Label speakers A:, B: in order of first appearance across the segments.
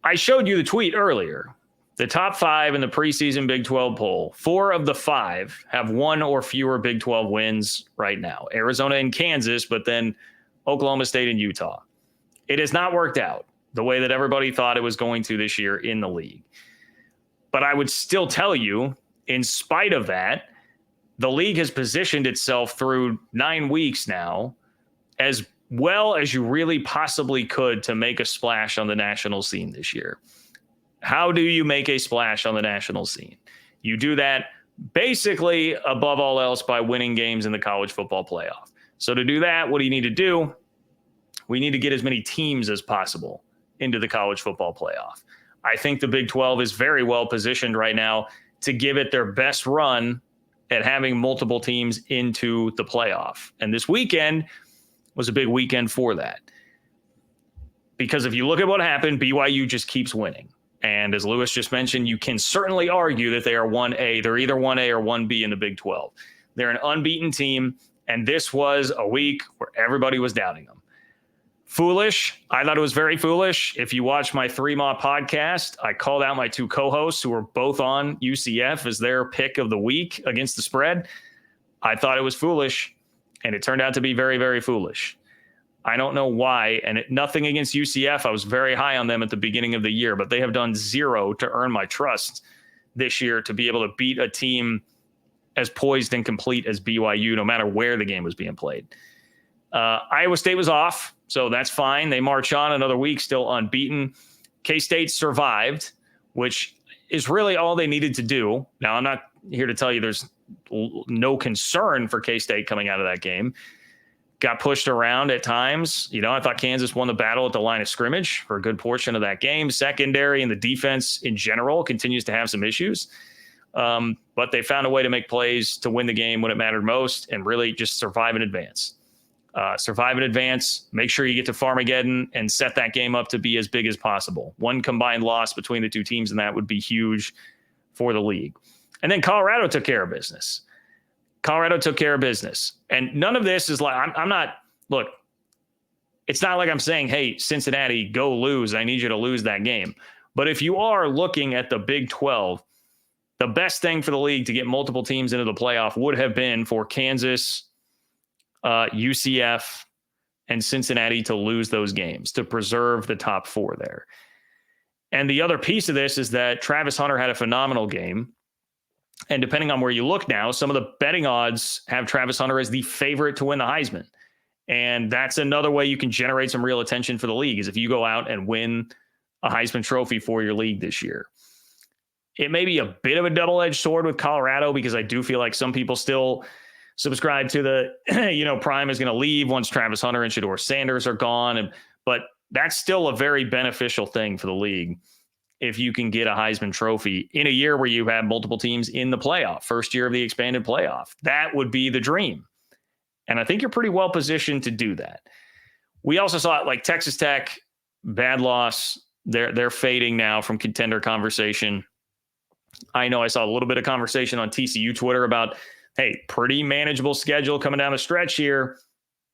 A: I showed you the tweet earlier. The top 5 in the preseason Big 12 poll, 4 of the 5 have 1 or fewer Big 12 wins right now. Arizona and Kansas, but then Oklahoma State and Utah. It has not worked out the way that everybody thought it was going to this year in the league. But I would still tell you, in spite of that, the league has positioned itself through 9 weeks now as well as you really possibly could to make a splash on the national scene this year. How do you make a splash on the national scene? You do that basically above all else by winning games in the college football playoff. So to do that, what do you need to do? We need to get as many teams as possible into the college football playoff. I think the Big 12 is very well positioned right now to give it their best run at having multiple teams into the playoff. And this weekend was a big weekend for that. Because if you look at what happened, BYU just keeps winning. And as Lewis just mentioned, you can certainly argue that they are 1A. They're either 1A or 1B in the Big 12. They're an unbeaten team, and this was a week where everybody was doubting them. Foolish. I thought it was very foolish. If you watch my 3-Maw podcast, I called out my 2 co-hosts who were both on UCF as their pick of the week against the spread. I thought it was foolish, and it turned out to be very, very foolish. I don't know why, and nothing against UCF. I was very high on them at the beginning of the year, but they have done zero to earn my trust this year to be able to beat a team as poised and complete as BYU, no matter where the game was being played. Iowa State was off, so that's fine. They march on another week, still unbeaten. K-State survived, which is really all they needed to do. Now, I'm not here to tell you there's no concern for K-State coming out of that game. Got pushed around at times. I thought Kansas won the battle at the line of scrimmage for a good portion of that game. Secondary and the defense in general continues to have some issues. But they found a way to make plays to win the game when it mattered most and really just survive and advance. Make sure you get to Farmageddon and set that game up to be as big as possible. One combined loss between the 2 teams, and that would be huge for the league. And then Colorado took care of business. And none of this is like, I'm not, look, it's not like I'm saying, hey, Cincinnati, go lose. I need you to lose that game. But if you are looking at the Big 12, the best thing for the league to get multiple teams into the playoff would have been for Kansas, UCF, and Cincinnati to lose those games to preserve the top 4 there. And the other piece of this is that Travis Hunter had a phenomenal game. And depending on where you look now, some of the betting odds have Travis Hunter as the favorite to win the Heisman. And that's another way you can generate some real attention for the league, is if you go out and win a Heisman Trophy for your league this year. It may be a bit of a double-edged sword with Colorado, because I do feel like some people still subscribe to the, Prime is going to leave once Travis Hunter and Shedeur Sanders are gone. But that's still a very beneficial thing for the league if you can get a Heisman Trophy in a year where you have multiple teams in the playoff, first year of the expanded playoff. That would be the dream. And I think you're pretty well positioned to do that. We also saw it like Texas Tech, bad loss. They're fading now from contender conversation. I know I saw a little bit of conversation on TCU Twitter about, hey, pretty manageable schedule coming down the stretch here.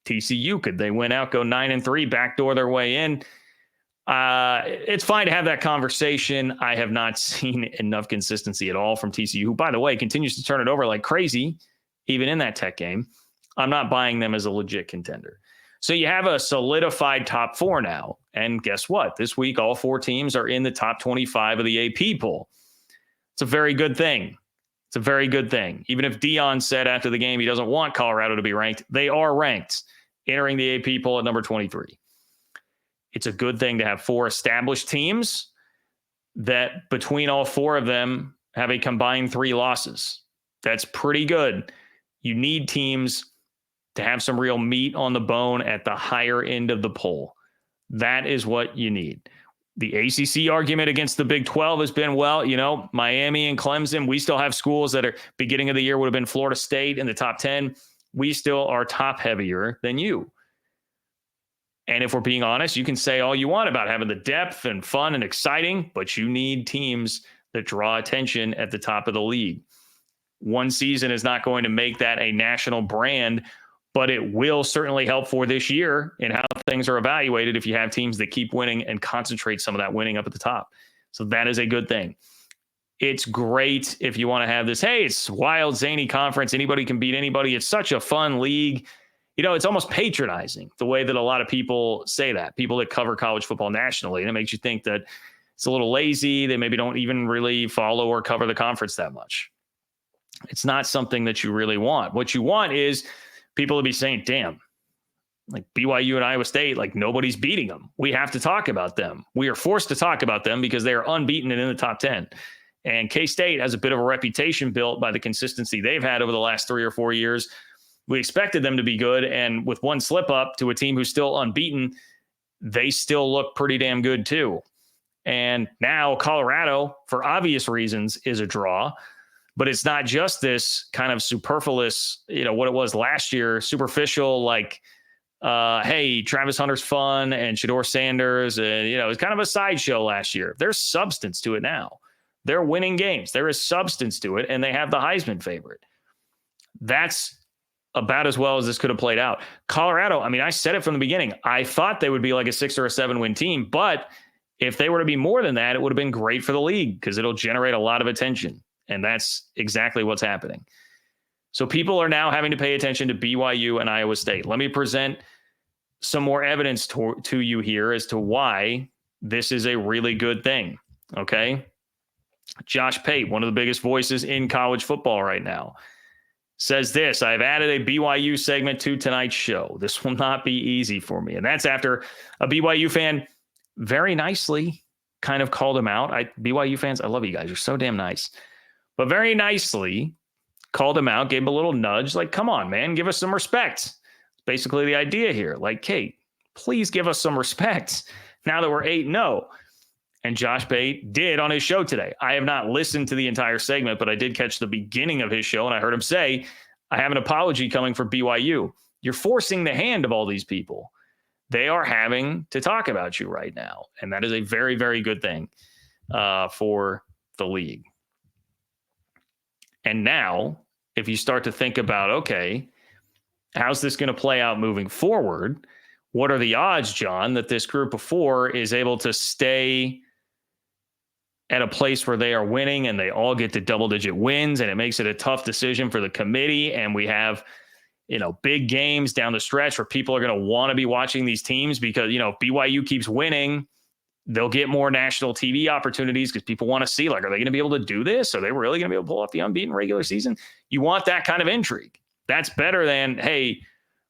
A: TCU, could they win out, go 9-3, backdoor their way in? It's fine to have that conversation. I have not seen enough consistency at all from TCU, who, by the way, continues to turn it over like crazy, even in that Tech game. I'm not buying them as a legit contender. So you have a solidified top 4 now. And guess what? This week, all 4 teams are in the top 25 of the AP poll. It's a very good thing. Even if Dion said after the game he doesn't want Colorado to be ranked, they are ranked, entering the AP poll at number 23. It's a good thing to have 4 established teams that between all 4 of them have a combined 3 losses. That's pretty good. You need teams to have some real meat on the bone at the higher end of the poll. That is what you need. The ACC argument against the Big 12 has been, Miami and Clemson, we still have schools that are beginning of the year would have been Florida State in the top 10. We still are top heavier than you. And if we're being honest, you can say all you want about having the depth and fun and exciting, but you need teams that draw attention at the top of the league. One season is not going to make that a national brand, but it will certainly help for this year in how things are evaluated if you have teams that keep winning and concentrate some of that winning up at the top. So that is a good thing. It's great if you want to have this, hey, it's wild, zany conference. Anybody can beat anybody. It's such a fun league. It's almost patronizing the way that a lot of people say that, people that cover college football nationally. And it makes you think that it's a little lazy. They maybe don't even really follow or cover the conference that much. It's not something that you really want. What you want is people to be saying, damn, like BYU and Iowa State, like nobody's beating them. We have to talk about them. We are forced to talk about them because they are unbeaten and in the top 10. And K-State has a bit of a reputation built by the consistency they've had over the last 3 or 4 years. We expected them to be good. And with one slip up to a team who's still unbeaten, they still look pretty damn good too. And now Colorado, for obvious reasons, is a draw. But it's not just this kind of superfluous, what it was last year, superficial, like, hey, Travis Hunter's fun and Shedeur Sanders. And, it's kind of a sideshow last year. There's substance to it now. They're winning games. There is substance to it, and they have the Heisman favorite. That's about as well as this could have played out. Colorado, I mean, I said it from the beginning. I thought they would be like a 6 or a 7 win team, but if they were to be more than that, it would have been great for the league because it'll generate a lot of attention, and that's exactly what's happening. So people are now having to pay attention to BYU and Iowa State. Let me present some more evidence to you here as to why this is a really good thing, okay? Josh Pate, one of the biggest voices in college football right now, says this: I've added a BYU segment to tonight's show. This will not be easy for me. And that's after a BYU fan very nicely kind of called him out. BYU fans, I love you guys. You're so damn nice. But very nicely called him out, gave him a little nudge, like, come on, man, give us some respect. Basically the idea here. Like, Kate, please give us some respect now that we're 8-0. And Josh Pate did on his show today. I have not listened to the entire segment, but I did catch the beginning of his show, and I heard him say, I have an apology coming for BYU. You're forcing the hand of all these people. They are having to talk about you right now. And that is a very, very good thing for the league. And now, if you start to think about, okay, how's this going to play out moving forward? What are the odds, John, that this group of 4 is able to stay at a place where they are winning and they all get to double-digit wins, and it makes it a tough decision for the committee, and we have, big games down the stretch where people are going to want to be watching these teams because, if BYU keeps winning, they'll get more national TV opportunities because people want to see, like, are they going to be able to do this? Are they really going to be able to pull off the unbeaten regular season? You want that kind of intrigue. That's better than, hey,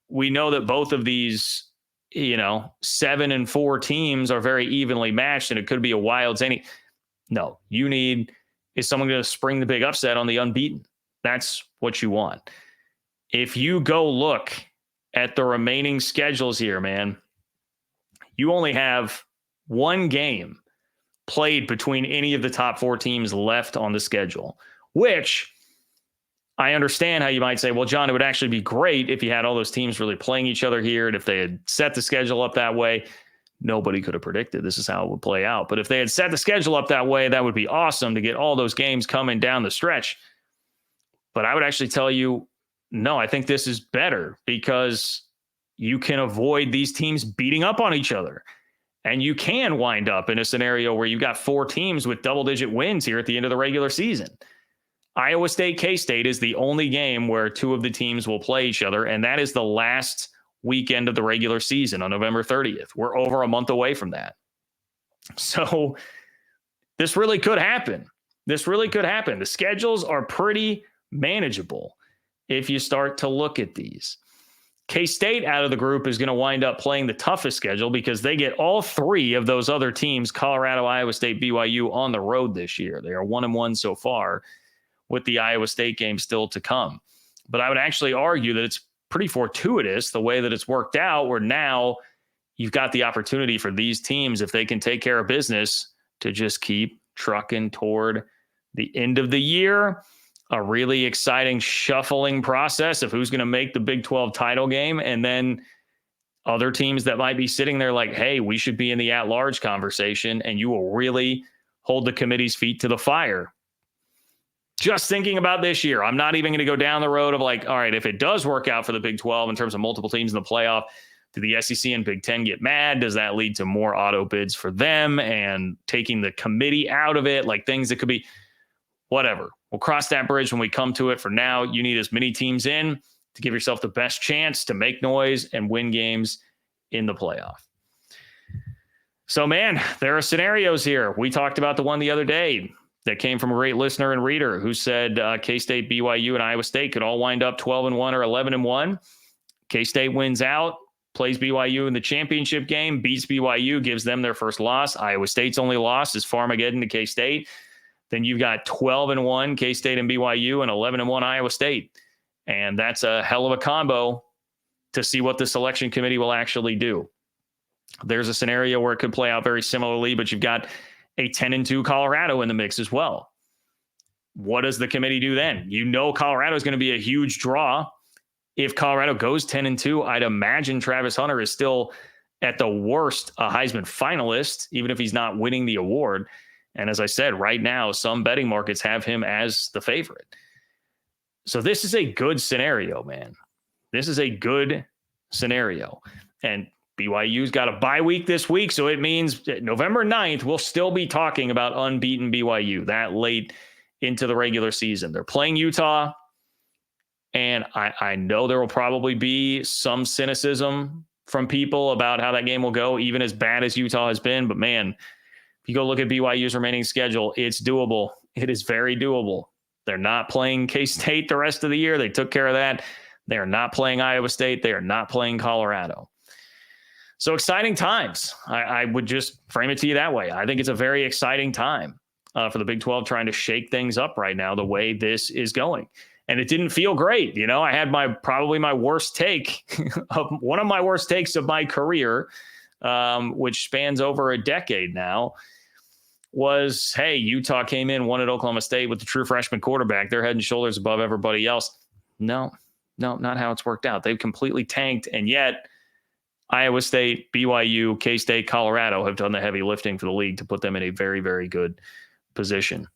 A: we know that both of these, 7 and 4 teams are very evenly matched and it could be a wild zany. No, you need is someone going to spring the big upset on the unbeaten. That's what you want. If you go look at the remaining schedules here, man, you only have one game played between any of the top 4 teams left on the schedule, which I understand how you might say, well, John, it would actually be great if you had all those teams really playing each other here. And if they had set the schedule up that way, nobody could have predicted this is how it would play out. But if they had set the schedule up that way, that would be awesome to get all those games coming down the stretch. But I would actually tell you, no, I think this is better because you can avoid these teams beating up on each other. And you can wind up in a scenario where you've got 4 teams with double-digit wins here at the end of the regular season. Iowa State, K-State is the only game where 2 of the teams will play each other, and that is the last weekend of the regular season on November 30th. We're over a month away from that. So this really could happen. This really could happen. The schedules are pretty manageable if you start to look at these. K-State out of the group is going to wind up playing the toughest schedule because they get all 3 of those other teams, Colorado, Iowa State, BYU, on the road this year. They are 1-1 so far, with the Iowa State game still to come. But I would actually argue that it's pretty fortuitous the way that it's worked out, where now you've got the opportunity for these teams, if they can take care of business, to just keep trucking toward the end of the year. A really exciting shuffling process of who's going to make the Big 12 title game. And then other teams that might be sitting there like, hey, we should be in the at-large conversation, and you will really hold the committee's feet to the fire. Just thinking about this year, I'm not even going to go down the road of like, all right, if it does work out for the Big 12 in terms of multiple teams in the playoff, Do the SEC and Big Ten get mad? Does that lead to more auto bids for them and taking the committee out of it? Like things that could be whatever. We'll cross that bridge when we come to it. For now, you need as many teams in to give yourself the best chance to make noise and win games in the playoff. So, man, there are scenarios here. We talked about the one the other day that came from a great listener and reader who said K-State, BYU, and Iowa State could all wind up 12-1 or 11-1. K-State wins out, plays BYU in the championship game, beats BYU, gives them their first loss. Iowa State's only loss is Farmageddon to K-State. Then you've got 12-1 K-State and BYU and 11-1 Iowa State. And that's a hell of a combo to see what the selection committee will actually do. There's a scenario where it could play out very similarly, but you've got a 10-2 Colorado in the mix as well. What does the committee do then? You know Colorado is going to be a huge draw. If Colorado goes 10-2, I'd imagine Travis Hunter is still at the worst a Heisman finalist, even if he's not winning the award. And as I said, right now, some betting markets have him as the favorite. So this is a good scenario, man. This is a good scenario. And BYU's got a bye week this week, so it means November 9th, we'll still be talking about unbeaten BYU that late into the regular season. They're playing Utah, and I know there will probably be some cynicism from people about how that game will go, even as bad as Utah has been. But, man, if you go look at BYU's remaining schedule, it's doable. It is very doable. They're not playing K-State the rest of the year. They took care of that. They are not playing Iowa State. They are not playing Colorado. So exciting times. I would just frame it to you that way. I think it's a very exciting time for the Big 12 trying to shake things up right now, the way this is going. And it didn't feel great. You know, I had probably my worst take one of my worst takes of my career, which spans over a decade now, was, hey, Utah came in, won at Oklahoma State with the true freshman quarterback. They're head and shoulders above everybody else. No, not how it's worked out. They've completely tanked. And yet Iowa State, BYU, K-State, Colorado have done the heavy lifting for the league to put them in a very, very good position.